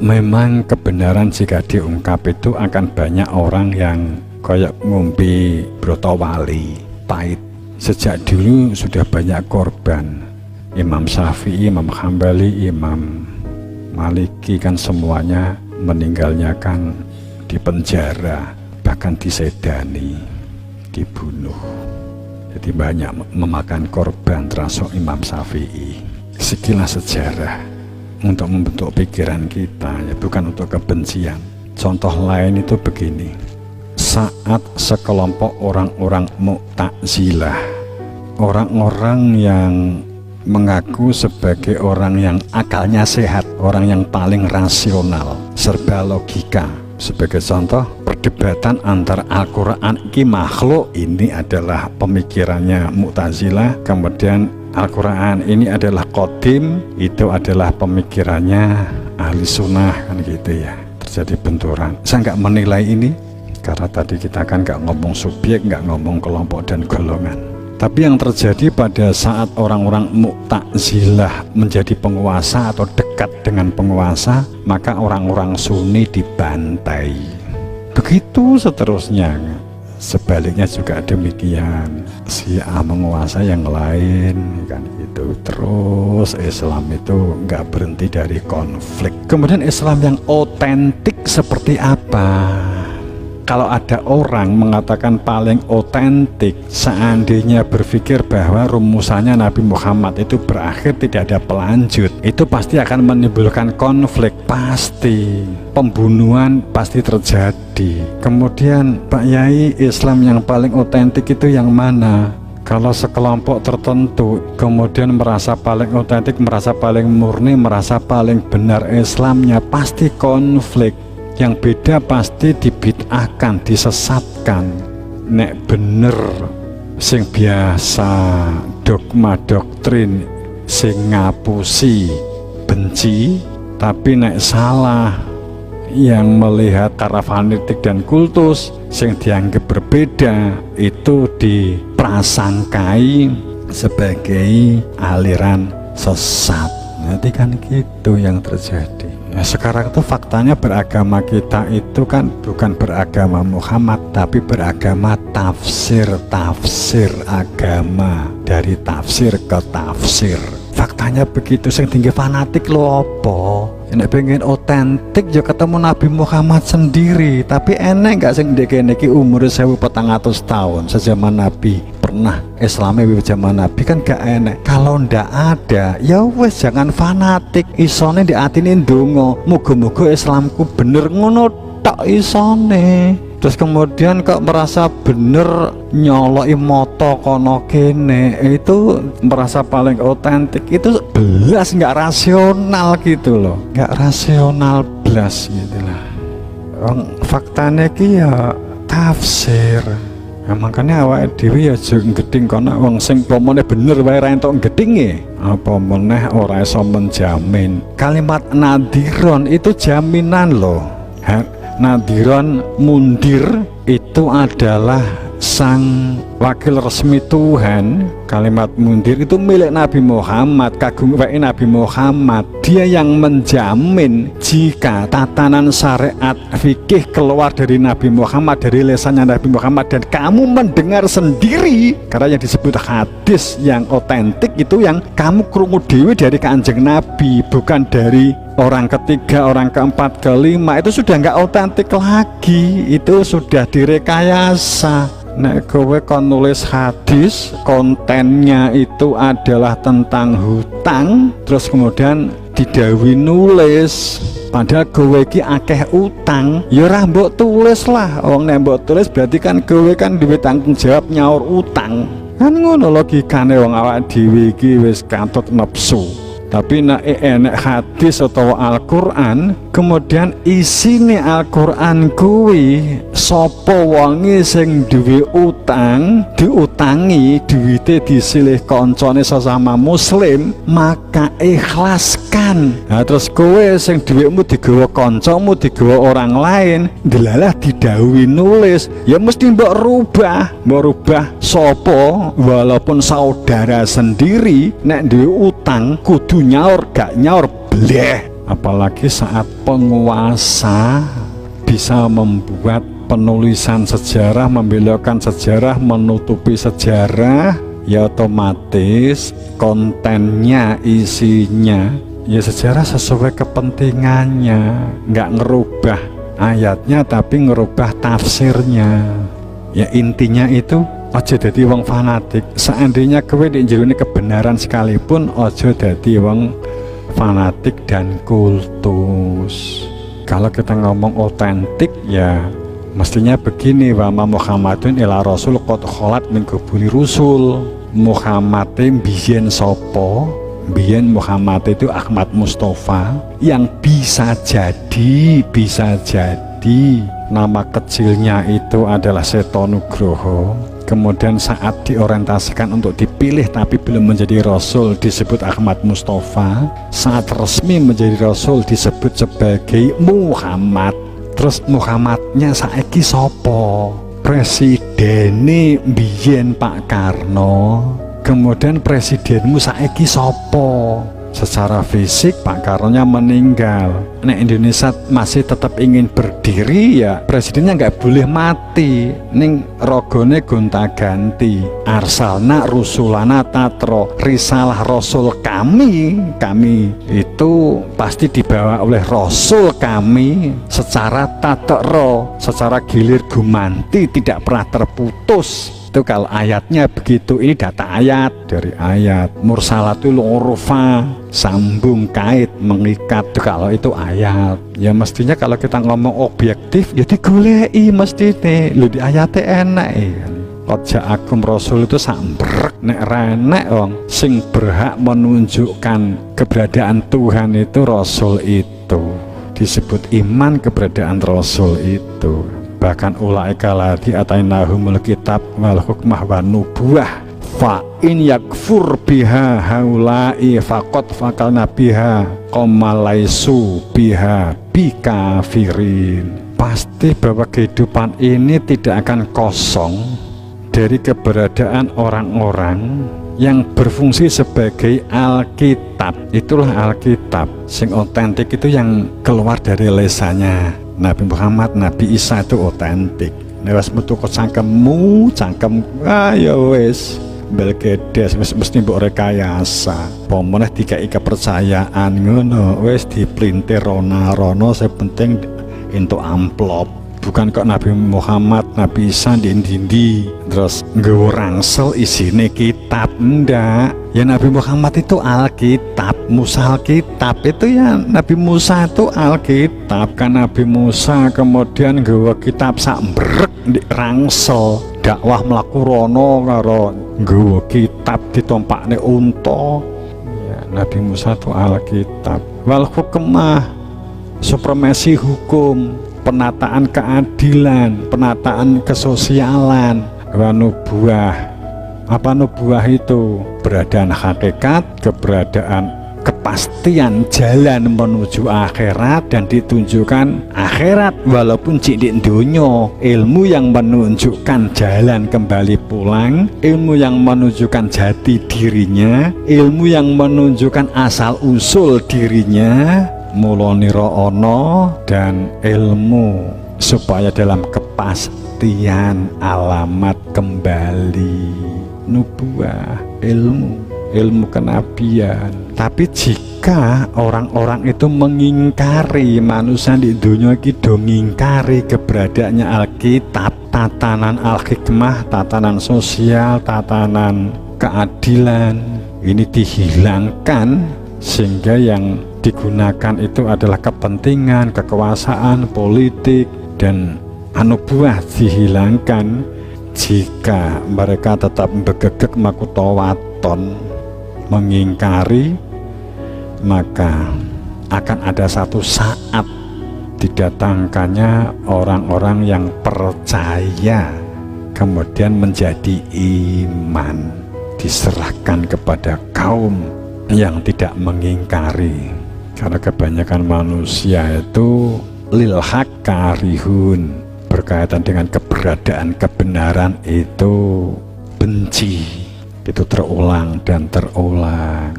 memang kebenaran jika diungkap itu akan banyak orang yang kayak ngombe brotowali pahit. Sejak dulu sudah banyak korban. Imam Syafi'i, Imam Hambali, Imam Maliki kan semuanya meninggalnya kan di penjara, bahkan disedani, dibunuh. Jadi banyak memakan korban termasuk Imam Syafi'i. Sekilas sejarah untuk membentuk pikiran kita, ya bukan untuk kebencian. Contoh lain itu begini, saat sekelompok orang-orang Mu'tazilah, orang-orang yang mengaku sebagai orang yang akalnya sehat, orang yang paling rasional, serba logika. Sebagai contoh, perdebatan antara Al-Quran ini makhluk, ini adalah pemikirannya Mu'tazilah. Kemudian Al-Quran ini adalah qadim, itu adalah pemikirannya ahli sunnah, kan gitu ya. Terjadi benturan. Saya nggak menilai ini karena tadi kita kan nggak ngomong subjek, nggak ngomong kelompok dan golongan. Tapi yang terjadi pada saat orang-orang Mu'tazilah menjadi penguasa atau dekat dengan penguasa, maka orang-orang Sunni dibantai. Begitu seterusnya. Sebaliknya juga demikian. Syiah menguasai yang lain, kan gitu. Terus Islam itu nggak berhenti dari konflik. Kemudian Islam yang otentik seperti apa? Kalau ada orang mengatakan paling otentik, seandainya berpikir bahwa rumusannya Nabi Muhammad itu berakhir tidak ada pelanjut, itu pasti akan menimbulkan konflik, pasti pembunuhan pasti terjadi. Kemudian Pak Yai, Islam yang paling otentik itu yang mana? Kalau sekelompok tertentu kemudian merasa paling otentik, merasa paling murni, merasa paling benar Islamnya, pasti konflik. Yang beda pasti dibid'ahkan, disesatkan. Nek bener sing biasa dogma doktrin sing ngapusi benci, tapi nek salah yang melihat cara fanatik dan kultus sing dianggap berbeda itu diprasangkai sebagai aliran sesat. Nanti kan gitu yang terjadi. Ya, sekarang tuh faktanya beragama kita itu kan bukan beragama Muhammad, tapi beragama tafsir agama, dari tafsir ke tafsir. Faktanya begitu. Sing tinggi fanatik lo apa? Nek pengen otentik ya ketemu Nabi Muhammad sendiri. Tapi enek gak sing ndekne iki umur 1400 tahun sejaman Nabi? Pernah Islamnya zaman Nabi kan gak enek. Kalau ndak ada ya wes jangan fanatik. Isone diatine ndonga, muga-muga Islamku bener, ngono tok isone. Terus kemudian kok merasa bener nyoloki moto kono kene, itu merasa paling otentik, itu belas nggak rasional gitu loh, nggak rasional belas gitu lah. Faktanya ki ya tafsir. Nah, makanya awake dhewe ya aja geding kono wong sing pomone bener wae ra entuk gedinge. Apa meneh ora iso menjamin. Kalimat nadiron itu jaminan loh. Nadiron mundir itu adalah sang wakil resmi Tuhan. Kalimat mundir itu milik Nabi Muhammad, kagum wae Nabi Muhammad. Dia yang menjamin jika tatanan syariat fikih keluar dari Nabi Muhammad, dari lesannya Nabi Muhammad, dan kamu mendengar sendiri, karena yang disebut hadis yang otentik itu yang kamu krungu dewe dari Kanjeng Nabi, bukan dari orang ketiga, orang keempat, kelima. Itu sudah nggak otentik lagi, itu sudah direkayasa. Nek kowe kon nulis hadis, kontennya itu adalah tentang hutang, terus kemudian didhawuhi nulis, padahal kowe iki akeh utang, ya ora mbok tulis lah. Wong nek mbok tulis berarti kan kowe kan duwe tanggung jawab nyaur utang. Kan ngono logikane wong awak dhewe iki wis katut nepsu. Tapi nek enek hadis atau Al-Quran, kemudian isine Al-Quran kuwi sapa wonge sing duwe utang, diutangi duwite disilih koncone sesama muslim, maka ikhlaskan. Nah, terus kowe sing duwekmu digawa kancamu, digawa orang lain, delalah didhawuhi nulis, ya mesti mbok rubah sapa walaupun saudara sendiri nek duwe utang kudu nyaur, gak nyaur bleh. apalagi saat penguasa bisa membuat penulisan sejarah, membelokkan sejarah, menutupi sejarah, ya otomatis kontennya, isinya ya sejarah sesuai kepentingannya, nggak ngerubah ayatnya tapi ngerubah tafsirnya. Ya intinya itu ojo dadi wong fanatik. Seandainya kowe di jerone kebenaran sekalipun, ojo dadi wong fanatik dan kultus. Kalau kita ngomong otentik ya mestinya begini, wa ma Muhammadun ila rasul qad kholat min qabli rusul. Muhammad biyen sapa? Biyen Muhammad itu Ahmad Mustafa yang bisa jadi nama kecilnya itu adalah Seto Nugroho. Kemudian saat diorientasikan untuk dipilih tapi belum menjadi rasul disebut Ahmad Mustafa. Saat resmi menjadi rasul disebut sebagai Muhammad. Terus Muhammadnya saiki sopo? Presidene biyen Pak Karno. Kemudian presidenmu saiki sopo? Secara fisik Pak Karnonya meninggal. Nek Indonesia masih tetap ingin berdiri ya presidennya nggak boleh mati. Ning rogone gonta-ganti. Arsalna rusulana tatro, risalah rasul kami itu pasti dibawa oleh rasul kami secara tatro, secara gilir gumanti, tidak pernah terputus. Itu kalau ayatnya begitu. Ini data ayat dari ayat mursalatul urfa, sambung kait mengikat. Kalau itu ayat ya mestinya kalau kita ngomong objektif ya digoleki mestine lho di ayatnya enak ya. Qad akum rasul itu sambrek nek renek wong sing berhak menunjukkan keberadaan Tuhan itu rasul itu disebut iman keberadaan rasul itu. Bahkan ulaika lati atainahumul kitab wal hukmah wan nubuwah fa in yakfur biha haulai faqad fakalna biha qamalaisu biha bikafirin. Pasti bahwa kehidupan ini tidak akan kosong dari keberadaan orang-orang yang berfungsi sebagai Alkitab. Itulah Alkitab sing otentik itu yang keluar dari lesannya Nabi Muhammad, Nabi Isa itu otentik. Newas metu kok cangkemmu, ya wis belgedes wis mesti mbok rekayasa. Pomone dikai kepercayaan ngono, wis diplintir rono sing penting entuk amplop. Bukan kok Nabi Muhammad, Nabi Isa dindi terus nggawa rangsel isine kitab, ndak. Ya Nabi Muhammad itu Alkitab, Musa Alkitab itu ya Nabi Musa itu Alkitab. Kan Nabi Musa kemudian nggawa kitab sak mbrek di rangsel, dakwah mlaku rono karo nggawa kitab ditompakne unta. Ya Nabi Musa itu Alkitab. Wal hukmah, supremasi hukum, penataan keadilan, penataan kesosialan. Wa nubuwah, apa nubuwah itu? Keberadaan hakikat, keberadaan kepastian jalan menuju akhirat dan ditunjukkan akhirat walaupun cik di dunia. Ilmu yang menunjukkan jalan kembali pulang, ilmu yang menunjukkan jati dirinya, ilmu yang menunjukkan asal usul dirinya, muloniro ono, dan ilmu supaya dalam kepastian alamat kembali. Nubuwah, ilmu kenabian. Tapi jika orang-orang itu mengingkari, manusia di dunia ini do ngingkari keberadaannya Alkitab, tatanan al-hikmah, tatanan sosial, tatanan keadilan, ini dihilangkan sehingga yang digunakan itu adalah kepentingan, kekuasaan, politik, dan anubuah dihilangkan. Jika mereka tetap begegek makutowaton mengingkari, maka akan ada satu saat didatangkannya orang-orang yang percaya kemudian menjadi iman, diserahkan kepada kaum yang tidak mengingkari. Karena kebanyakan manusia itu lil haq karihun, berkaitan dengan keberadaan kebenaran itu benci. Itu terulang dan terulang.